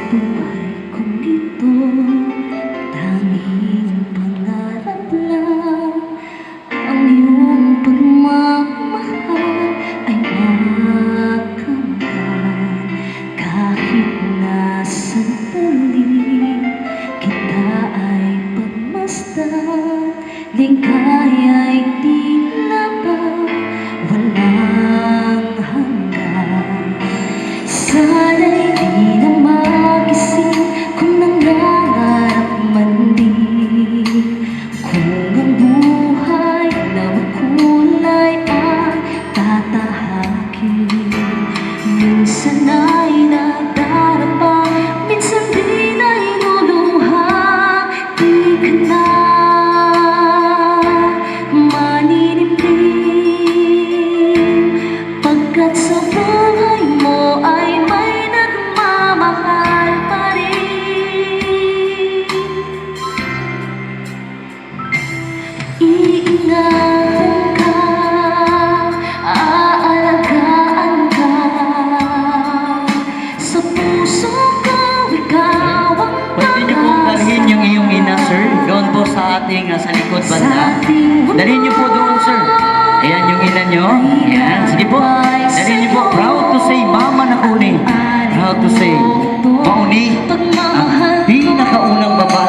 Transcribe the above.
buhay kong ito, tanging pangarap lang ang iyong pagmamahal ay makamtan. Kahit na sandali kita ay pagmasdan, ligaya'y tila ba walang hanggan. Sana'y di na magising kung nangangarap man din, kung ang buhay na makulay ang tatahakin. Minsan ay nadarama, minsan din ay luluha. Di ka na maninimdim, pagkat sa buhay mo ay may nagmamahal pa rin. Iingatan ka, aalagaan ka, sa puso ko ikaw ang Pwede niyo pong dalhin yung iyong ina, sir, doon po sa ating sa likod banda. Dalhin niyo po doon, sir. Ayan yung ina niyo. Ayan, sige po. Dalhin niyo po. Proud to say, Mama Nakuni. Proud to say, Mauni, ang pinakaunang babae